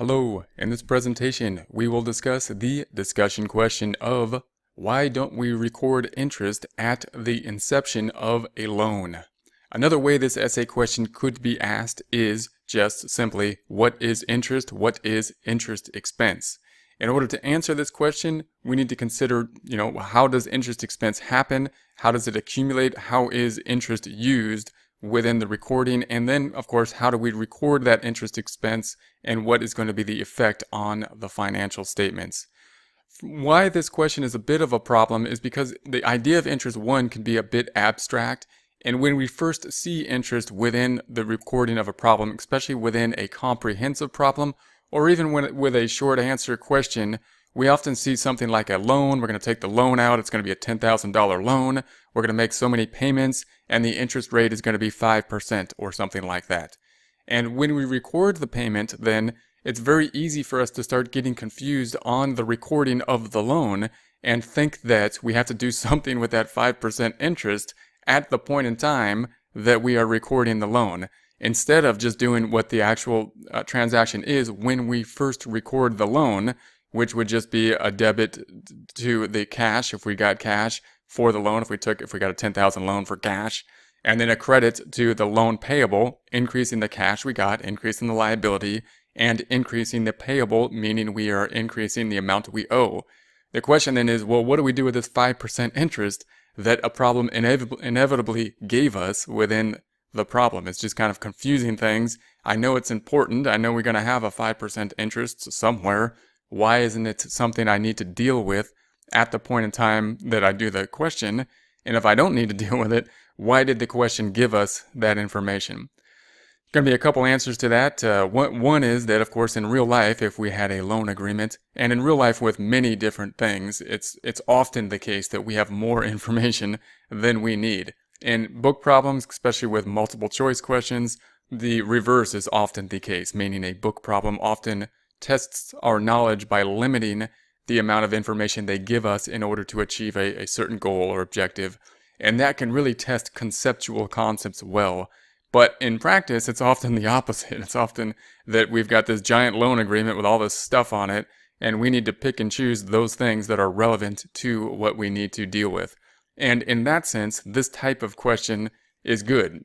Hello, in this presentation we will discuss the discussion question of why don't we record interest at the inception of a loan? Another way this essay question could be asked is just simply, what is interest? What is interest expense? In order to answer this question, we need to consider, how does interest expense happen? How does it accumulate? How is interest used within the recording? And then, of course, how do we record that interest expense and what is going to be the effect on the financial statements? Why this question is a bit of a problem is because the idea of interest, one, can be a bit abstract. And when we first see interest within the recording of a problem, especially within a comprehensive problem, or even with a short answer question, we often see something like a loan. We're going to take the loan out. It's going to be a $10,000 loan. We're going to make so many payments, and the interest rate is going to be 5% or something like that. And when we record the payment, then it's very easy for us to start getting confused on the recording of the loan and think that we have to do something with that 5% interest at the point in time that we are recording the loan, instead of just doing what the actual transaction is when we first record the loan, which would just be a debit to the cash if we got cash for the loan, if we got a $10,000 loan for cash, and then a credit to the loan payable, increasing the cash we got, increasing the liability, and increasing the payable, meaning we are increasing the amount we owe. The question then is, well, what do we do with this 5% interest that a problem inevitably gave us within the problem? It's just kind of confusing things. I know it's important. I know we're going to have a 5% interest somewhere. Why isn't it something I need to deal with at the point in time that I do the question? And if I don't need to deal with it, why did the question give us that information? Going to be a couple answers to that. One is that, of course, in real life, if we had a loan agreement, and in real life with many different things, it's often the case that we have more information than we need. In book problems, especially with multiple choice questions, the reverse is often the case, meaning a book problem often tests our knowledge by limiting the amount of information they give us in order to achieve a certain goal or objective. And that can really test conceptual concepts well. But in practice, it's often the opposite. It's often that we've got this giant loan agreement with all this stuff on it, and we need to pick and choose those things that are relevant to what we need to deal with. And in that sense, this type of question is good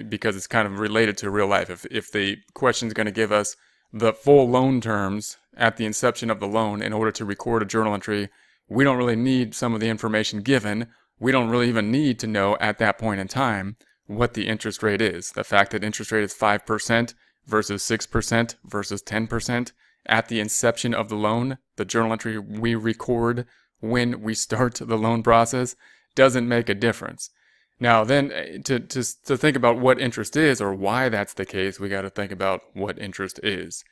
because it's kind of related to real life. If the question is going to give us the full loan terms at the inception of the loan in order to record a journal entry, we don't really need some of the information given. We don't really even need to know at that point in time what the interest rate is. The fact that interest rate is 5% versus 6% versus 10% at the inception of the loan, the journal entry we record when we start the loan process, doesn't make a difference. Now then, to think about what interest is or why that's the case, we got to think about what interest is.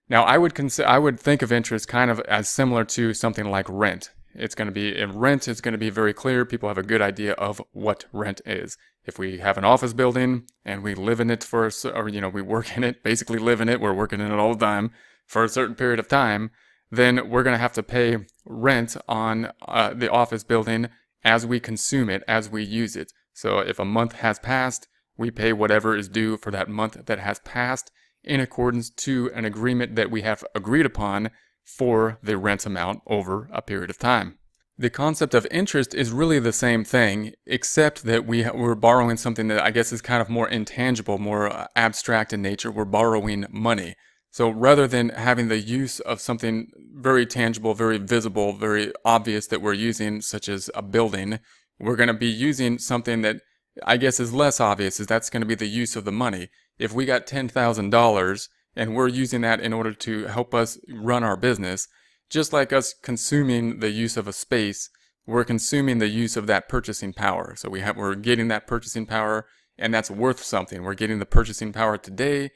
Now, I would think of interest kind of as similar to something like rent. Rent is going to be very clear. People have a good idea of what rent is. If we have an office building and we live in it we work in it, basically live in it, we're working in it all the time for a certain period of time, then we're going to have to pay rent on the office building as we consume it, as we use it. So if a month has passed, we pay whatever is due for that month that has passed in accordance to an agreement that we have agreed upon for the rent amount over a period of time. The concept of interest is really the same thing, except that we're borrowing something that I guess is kind of more intangible, more abstract in nature. We're borrowing money. So rather than having the use of something very tangible, very visible, very obvious that we're using, such as a building, we're going to be using something that I guess is less obvious, that's going to be the use of the money. If we got $10,000 and we're using that in order to help us run our business, just like us consuming the use of a space, we're consuming the use of that purchasing power. So we're getting that purchasing power, and that's worth something. We're getting the purchasing power today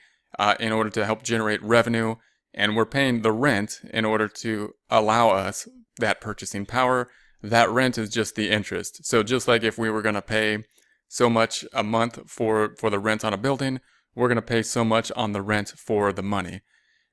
in order to help generate revenue, and we're paying the rent in order to allow us that purchasing power. That rent is just the interest. So just like if we were going to pay so much a month for the rent on a building, we're going to pay so much on the rent for the money.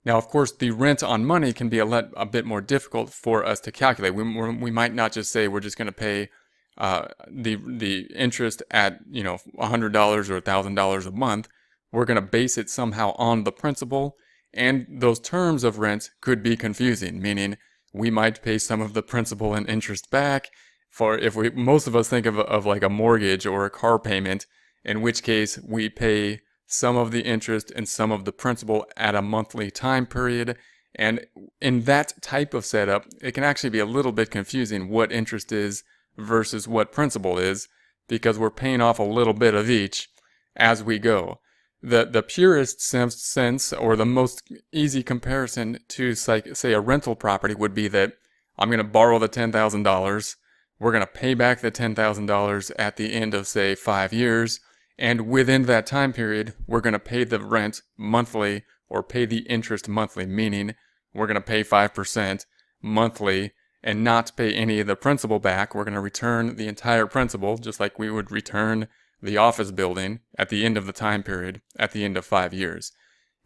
Now, of course, the rent on money can be a bit more difficult for us to calculate. We might not just say we're just going to pay the interest at $100 or $1,000 a month. We're going to base it somehow on the principal, And those terms of rent could be confusing, meaning we might pay some of the principal and interest back. For if most of us think of like a mortgage or a car payment, in which case we pay some of the interest and some of the principal at a monthly time period. And in that type of setup, it can actually be a little bit confusing what interest is versus what principal is, because we're paying off a little bit of each as we go. The purest sense, or the most easy comparison to, say, a rental property would be that I'm going to borrow the $10,000. We're going to pay back the $10,000 at the end of, say, 5 years. And within that time period, we're going to pay the rent monthly or pay the interest monthly, meaning we're going to pay 5% monthly and not pay any of the principal back. We're going to return the entire principal, just like we would return the office building at the end of the time period, at the end of 5 years.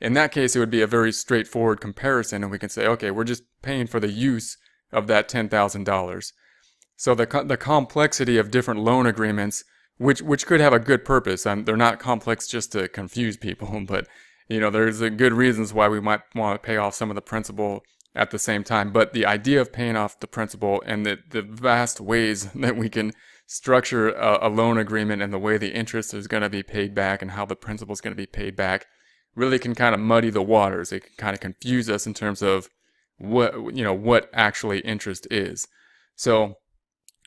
In that case, it would be a very straightforward comparison, and we can say, okay, we're just paying for the use of that $10,000. So the complexity of different loan agreements, which could have a good purpose, and they're not complex just to confuse people, but there's a good reasons why we might want to pay off some of the principal at the same time. But the idea of paying off the principal and the vast ways that we can structure a loan agreement and the way the interest is going to be paid back and how the principal is going to be paid back really can kind of muddy the waters. It can kind of confuse us in terms of what actually interest is. So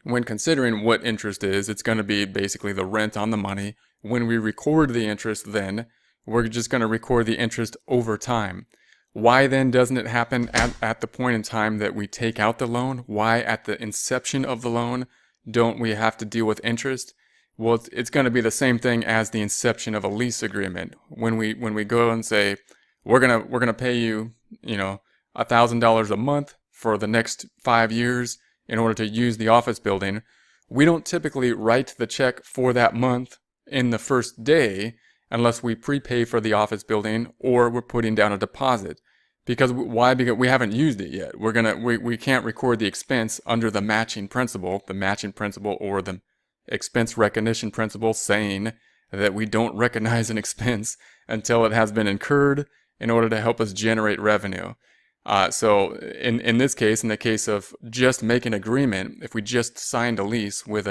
when considering what interest is, it's going to be basically the rent on the money. When we record the interest, then we're just going to record the interest over time. Why then doesn't it happen at the point in time that we take out the loan? Why at the inception of the loan don't we have to deal with interest? Well, it's going to be the same thing as the inception of a lease agreement. When we go and say we're gonna pay you $1,000 a month for the next 5 years in order to use the office building, we don't typically write the check for that month in the first day unless we prepay for the office building or we're putting down a deposit. Why? Because we haven't used it yet. We can't record the expense under the matching principle or the expense recognition principle, saying that we don't recognize an expense until it has been incurred in order to help us generate revenue. So in this case, in the case of just making an agreement, if we just signed a lease with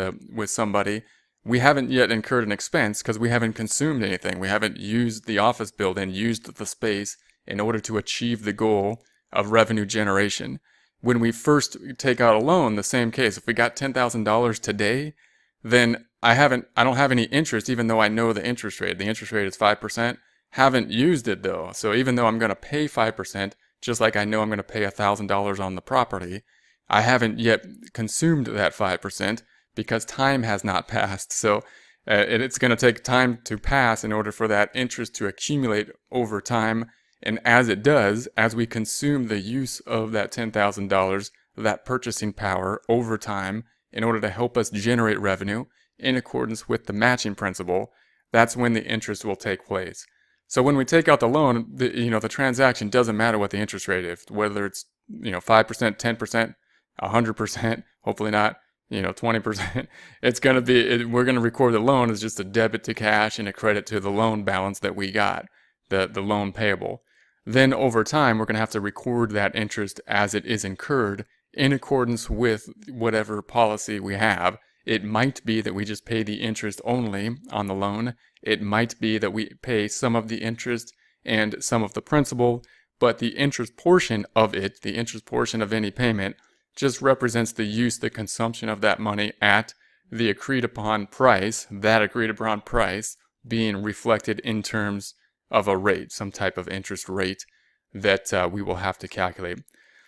somebody, we haven't yet incurred an expense because we haven't consumed anything. We haven't used the office building, used the space in order to achieve the goal of revenue generation. When we first take out a loan, the same case. If we got $10,000 today, then I don't have any interest, even though I know the interest rate. The interest rate is 5%. Haven't used it though. So even though I'm going to pay 5%, just like I know I'm going to pay $1,000 on the property, I haven't yet consumed that 5% because time has not passed. So it's going to take time to pass in order for that interest to accumulate over time. And as it does, as we consume the use of that $10,000, that purchasing power over time in order to help us generate revenue in accordance with the matching principle, that's when the interest will take place. So when we take out the loan, the transaction doesn't matter what the interest rate is, whether it's 5%, 10%, 100%, hopefully not 20%. It's going to be, we're going to record the loan as just a debit to cash and a credit to the loan balance that we got, the loan payable. Then over time, we're going to have to record that interest as it is incurred in accordance with whatever policy we have. It might be that we just pay the interest only on the loan. It might be that we pay some of the interest and some of the principal, but the interest portion of it, the interest portion of any payment, just represents the use, the consumption of that money at the agreed upon price, that agreed upon price being reflected in terms of a rate, some type of interest rate that we will have to calculate.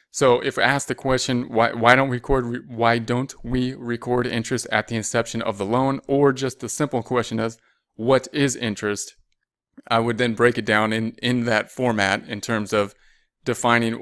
So if asked the question, why don't we record interest at the inception of the loan, or just the simple question is, what is interest? I would then break it down in that format in terms of defining,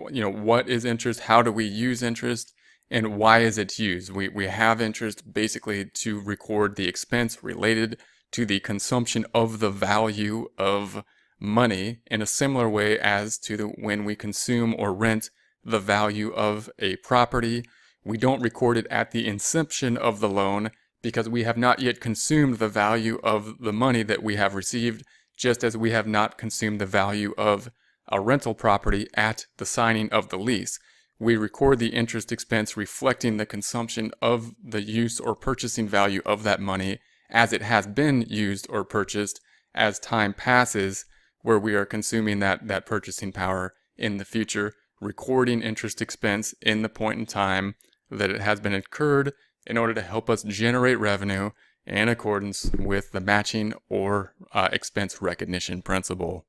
what is interest, how do we use interest, and why is it used? We have interest basically to record the expense related to the consumption of the value of money in a similar way as to when we consume or rent the value of a property. We don't record it at the inception of the loan because we have not yet consumed the value of the money that we have received, just as we have not consumed the value of a rental property at the signing of the lease. We record the interest expense reflecting the consumption of the use or purchasing value of that money as it has been used or purchased as time passes, where we are consuming that purchasing power in the future, recording interest expense in the point in time that it has been incurred in order to help us generate revenue in accordance with the matching or expense recognition principle.